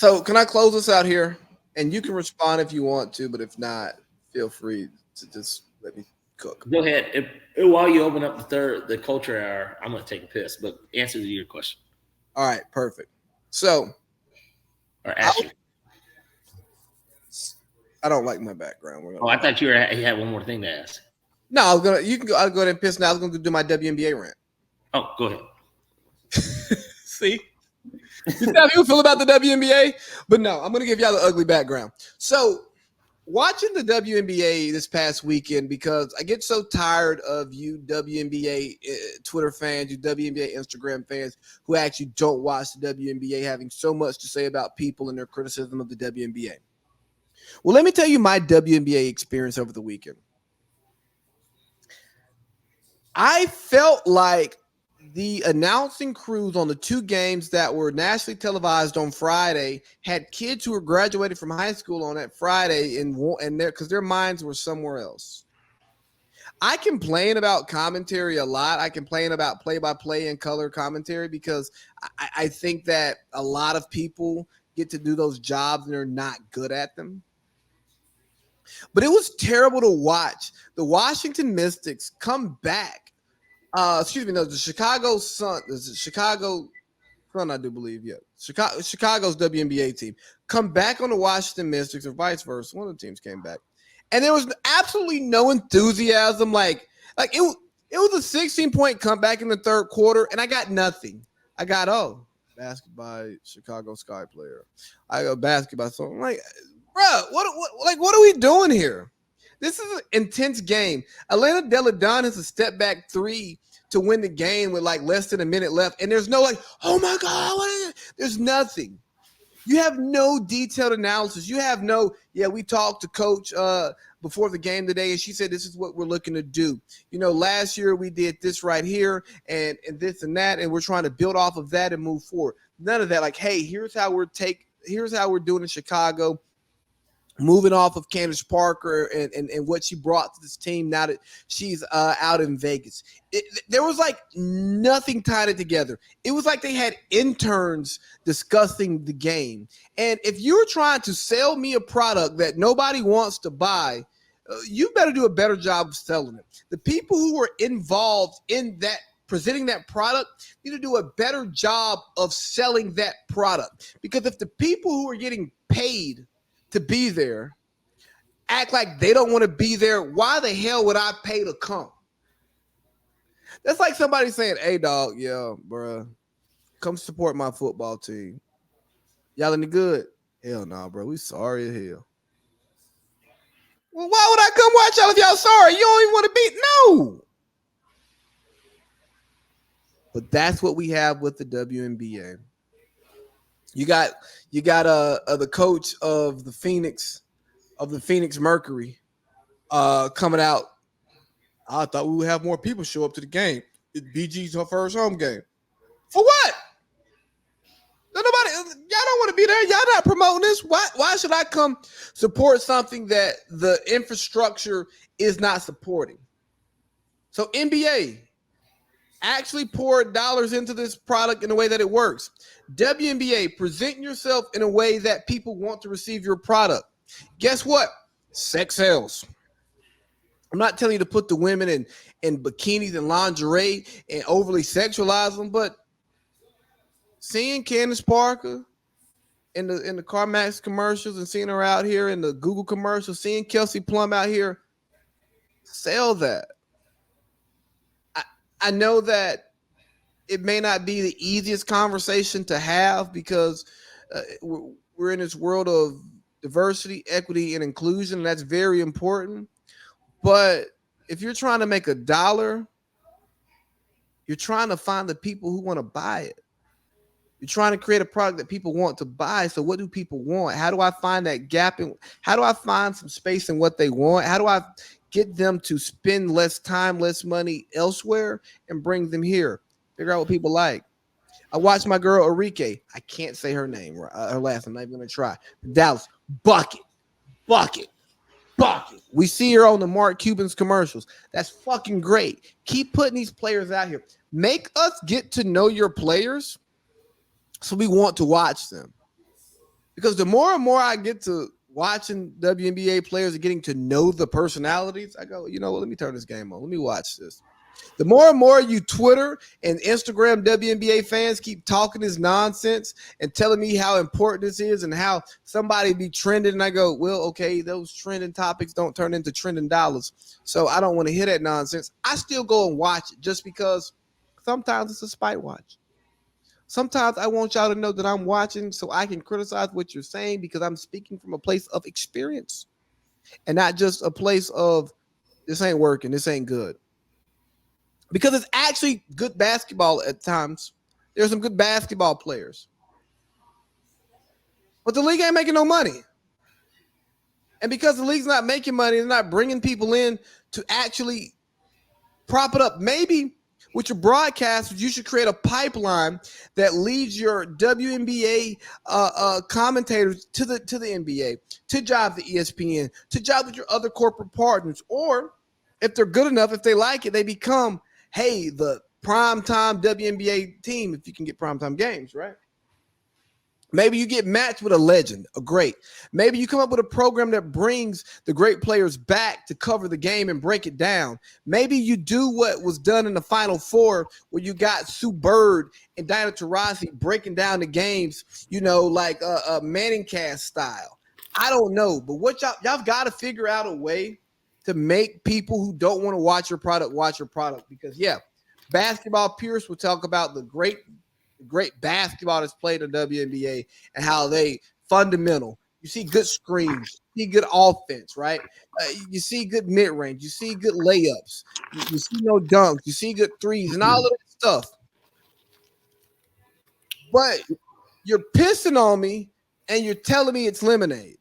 So can I close this out here? And you can respond if you want to, but if not, feel free to just let me cook. Go ahead. While you open up the culture hour, I'm gonna take a piss. But answer to your question All right, perfect. So or I, ask you. I don't like my background. Oh, I thought you had one more thing to ask. No, I was gonna. You can go. I'll go ahead and piss now. I was gonna do my WNBA rant. Oh, go ahead. See, you see how people feel about the WNBA, but no, I'm gonna give y'all the ugly background. So, watching the WNBA this past weekend because I get so tired of you WNBA Twitter fans, you WNBA Instagram fans who actually don't watch the WNBA having so much to say about people and their criticism of the WNBA. Well, let me tell you my WNBA experience over the weekend. I felt like the announcing crews on the two games that were nationally televised on Friday had kids who were graduated from high school on that Friday and because their minds were somewhere else. I complain about commentary a lot. I complain about play-by-play and color commentary because I think that a lot of people get to do those jobs and they're not good at them. But it was terrible to watch the Washington Mystics come back. The Chicago Sun, I do believe, yeah. Chicago's WNBA team come back on the Washington Mystics or vice versa. One of the teams came back. And there was absolutely no enthusiasm. Like it was a 16-point comeback in the third quarter, and I got nothing. I got, basketball, Chicago Sky player. I go basketball. So I'm like, bro, what are we doing here? This is an intense game. Atlanta Deladon has a step back three to win the game with like less than a minute left. And there's no like, oh my God, there's nothing. You have no detailed analysis. You have no, we talked to coach before the game today, and she said, this is what we're looking to do. You know, last year we did this right here and this and that, and we're trying to build off of that and move forward. None of that. Like, hey, here's how we're doing in Chicago. Moving off of Candace Parker and what she brought to this team now that she's out in Vegas. There was like nothing tied it together. It was like they had interns discussing the game. And if you're trying to sell me a product that nobody wants to buy, you better do a better job of selling it. The people who were involved in that presenting that product need to do a better job of selling that product. Because if the people who are getting paid to be there act like they don't want to be there, why the hell would I pay to come? That's like somebody saying, hey, dog, bro, come support my football team. Y'all any good? Hell no, bro. We sorry as hell. Well, why would I come watch y'all if y'all sorry? You don't even want to be? No. But that's what we have with the WNBA. You got the coach of the Phoenix Mercury coming out. I thought we would have more people show up to the game. BG's her first home game. For what? Y'all don't want to be there. Y'all not promoting this. Why should I come support something that the infrastructure is not supporting? So NBA actually pour dollars into this product in a way that it works. WNBA, present yourself in a way that people want to receive your product. Guess what? Sex sells. I'm not telling you to put the women in bikinis and lingerie and overly sexualize them, but seeing Candace Parker in the CarMax commercials and seeing her out here in the Google commercials, seeing Kelsey Plum out here, sell that. I know that it may not be the easiest conversation to have because we're in this world of diversity, equity, and inclusion. And that's very important. But if you're trying to make $1, you're trying to find the people who want to buy it. You're trying to create a product that people want to buy. So what do people want? How do I find that gap? How do I find some space in what they want? How do I get them to spend less time, less money elsewhere and bring them here? Figure out what people like. I watched my girl, Enrique. I can't say her name, her last name. I'm not even going to try. Dallas, bucket. We see her on the Mark Cuban's commercials. That's fucking great. Keep putting these players out here. Make us get to know your players so we want to watch them. because the more and more I get to watching WNBA players and getting to know the personalities, I go, you know what? Let me turn this game on. Let me watch this. The more and more you Twitter and Instagram WNBA fans keep talking this nonsense and telling me how important this is and how somebody be trending, and I go, well, okay, those trending topics don't turn into trending dollars, so I don't want to hear that nonsense. I still go and watch it just because sometimes it's a spite watch. Sometimes I want y'all to know that I'm watching so I can criticize what you're saying because I'm speaking from a place of experience and not just a place of this ain't working, this ain't good. Because it's actually good basketball at times. There's some good basketball players. But the league ain't making no money. And because the league's not making money, they're not bringing people in to actually prop it up. Maybe with your broadcasters, you should create a pipeline that leads your WNBA commentators to the NBA, to jobs at ESPN, to jobs with your other corporate partners. Or if they're good enough, if they like it, they become, hey, the primetime WNBA team, if you can get primetime games, right? Maybe you get matched with a legend, a great. Maybe you come up with a program that brings the great players back to cover the game and break it down. Maybe you do what was done in the Final Four where you got Sue Bird and Diana Taurasi breaking down the games, like a Manning cast style. I don't know, but what y'all got to figure out a way to make people who don't want to watch your product because, yeah, basketball purists will talk about the great basketball that's played in WNBA and how they fundamental. You see good screens, you see good offense, right? You see good mid range, you see good layups, you see no dunks, you see good threes, and all of that stuff. But you're pissing on me and you're telling me it's lemonade.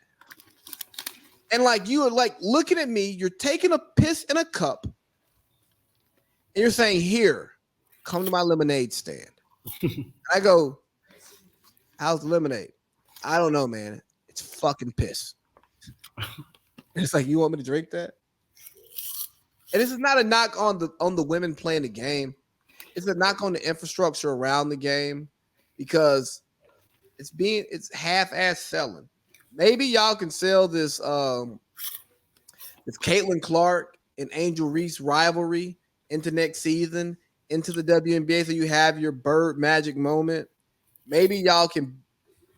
And like you are like looking at me, you're taking a piss in a cup, and you're saying, "Here, come to my lemonade stand." And I go, how's the lemonade? I don't know, man. It's fucking piss. And it's like, you want me to drink that? And this is not a knock on the women playing the game. It's a knock on the infrastructure around the game because it's half-ass selling. Maybe y'all can sell this Caitlin Clark and Angel Reese rivalry into next season, into the WNBA, so you have your Bird magic moment. Maybe y'all can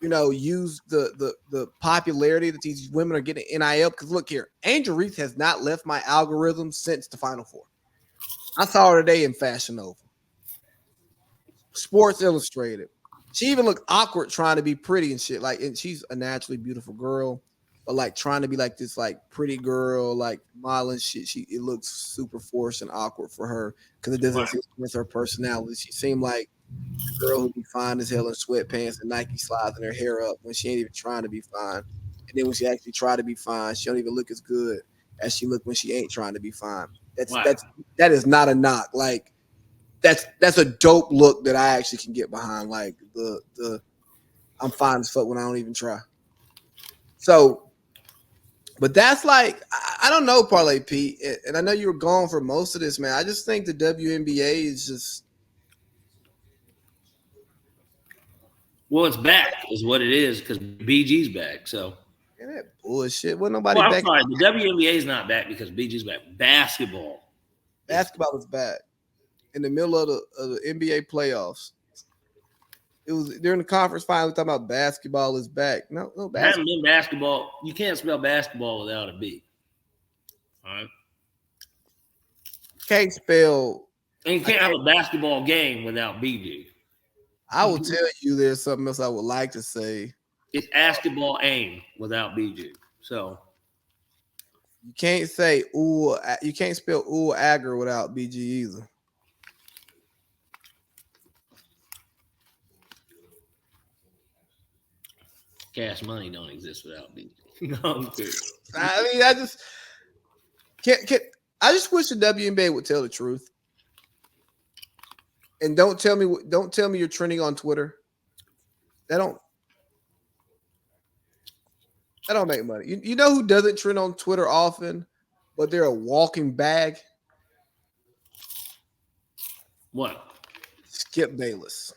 use the popularity that these women are getting NIL. Because look here, Angel Reese has not left my algorithm since the Final Four. I saw her today in Fashion Nova, Sports Illustrated. She even looked awkward trying to be pretty and shit. And she's a naturally beautiful girl, but like trying to be like this like pretty girl, like modeling shit. It looks super forced and awkward for her because it doesn't fit with her personality. She seemed like girl who be fine as hell in sweatpants and Nike slides and her hair up when she ain't even trying to be fine. And then when she actually try to be fine, she don't even look as good as she look when she ain't trying to be fine. That is not a knock. Like that's a dope look that I actually can get behind. Like the I'm fine as fuck when I don't even try. So, but that's like I don't know, Parlay Pete, and I know you were gone for most of this, man. I just think the WNBA is just. Well, it's back, is what it is, because BG's back. So That bullshit. Well, nobody I'm back. sorry, the WNBA is not back because BG's back. Basketball is back in the middle of the NBA playoffs. It was during the conference finals talking about basketball is back. No, basketball. Hasn't been basketball. You can't spell basketball without a B. All right. Can't spell. And you can't have a basketball game without BG. I will tell you there's something else I would like to say. It's basketball aim without BG. So you can't say ooh. You can't spell ooh agger without BG either. Cash Money don't exist without BG. No, I mean, I just can't. I just wish the WNBA would tell the truth. And don't tell me you're trending on Twitter. That don't make money. You know who doesn't trend on Twitter often, but they're a walking bag? What? Skip Bayless.